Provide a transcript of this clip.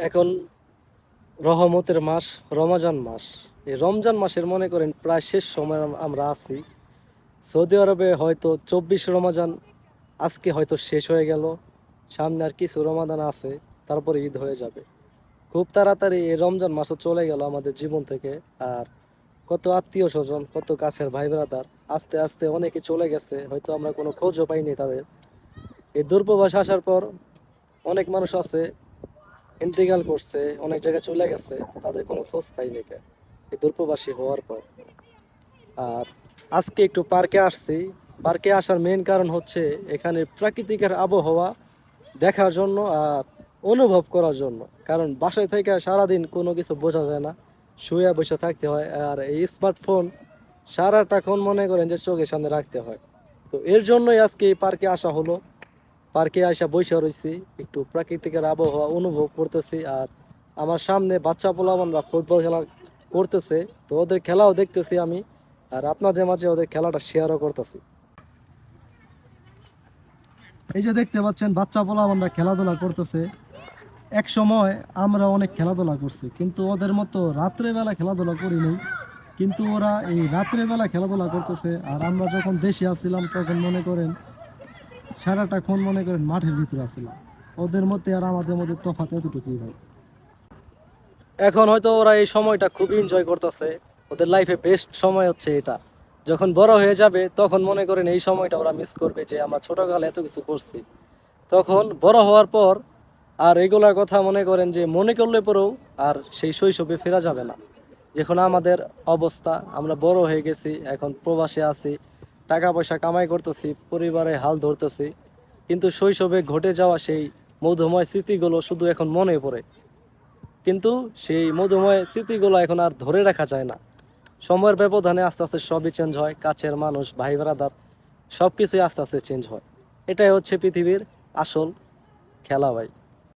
এখন রহমতের মাস রমজান মাস। এই রমজান মাসের মনে করেন প্রায় শেষ সময় আমরা আছি। সৌদি আরবে হয়তো 24 রমজান আজকে হয়তো শেষ হয়ে গেল, সামনে আর কিছু রমাদান আছে, তারপরে ঈদ হয়ে যাবে। খুব তাড়াতাড়ি এই রমজান মাসও চলে গেল আমাদের জীবন থেকে। আর কত আত্মীয় স্বজন, কত কাছের ভাই ব্রাদার আস্তে আস্তে অনেকে চলে গেছে, হয়তো আমরা কোনো খোঁজও পাইনি তাদের। এই দূরপ্রবাস আসার পর অনেক মানুষ আছে ইন্তেকাল করছে, অনেক জায়গায় চলে গেছে, তাদের কোনো খোঁজ পাইনি কে এই দূরপ্রবাসী হওয়ার পর। আর আজকে একটু পার্কে আসছি। পার্কে আসার মেইন কারণ হচ্ছে এখানে প্রাকৃতিকের আবহাওয়া দেখার জন্য আর অনুভব করার জন্য। কারণ বাসায় থেকে সারাদিন কোনো কিছু বোঝা যায় না, শুয়ে বসে থাকতে হয়। আর এই স্মার্টফোন সারাটাক্ষণ মনে করেন যে চোখের সামনে রাখতে হয়। তো এর জন্যই আজকে এই পার্কে আসা হলো। পার্কে আসা বসে রয়েছি, একটু প্রাকৃতিকের আবহাওয়া অনুভব করতেছি। আর আমার সামনে বাচ্চা পোলাপানরা ফুটবল খেলা করতেছে, তো ওদের খেলাও দেখতেছি আমি। আর আপনাদের মাঝে ওদের খেলাটা শেয়ারও করতেছি। এই যে দেখতে পাচ্ছেন বাচ্চা পোলাপানরা খেলাধুলা করতেছে। এক সময় আমরা অনেক খেলাধুলা করছি, কিন্তু ওদের মতো রাত্রে বেলা খেলাধুলা করি নাই। কিন্তু ওরা এই রাত্রে বেলা খেলাধুলা করতেছে। আর আমরা যখন দেশে আসছিলাম তখন মনে করেন সারাটাক্ষণ মনে করেন মাঠের ভিতরে আসছিলাম। ওদের মধ্যে আর আমাদের মধ্যে তফাৎ এতটুকুই ভাই। এখন হয়তো ওরা এই সময়টা খুবই এনজয় করতেছে, ওদের লাইফে বেস্ট সময় হচ্ছে এটা। যখন বড় হয়ে যাবে তখন মনে করেন এই সময়টা ওরা মিস করবে, যে আমরা ছোটকালে এত কিছু করছি। তখন বড় হওয়ার পর আর এগুলার কথা মনে করেন যে মনে করলে পরেও আর সেই শৈশবে ফেরা যাবে না। যখন আমাদের অবস্থা, আমরা বড় হয়ে গেছি, এখন প্রবাসে আছি, টাকা পয়সা কামাই করতেছি, পরিবারে হাল ধরতেছি, কিন্তু শৈশবে ঘটে যাওয়া সেই মধুময় স্মৃতিগুলো শুধু এখন মনে পড়ে। কিন্তু সেই মধুময় স্মৃতিগুলো এখন আর ধরে রাখা যায় না। সময়ের ব্যবধানে আস্তে আস্তে সবই চেঞ্জ হয়, কাছের মানুষ, ভাই ব্রাদার সব কিছুই আস্তে আস্তে চেঞ্জ হয়। এটাই হচ্ছে পৃথিবীর আসল খেলা ভাই।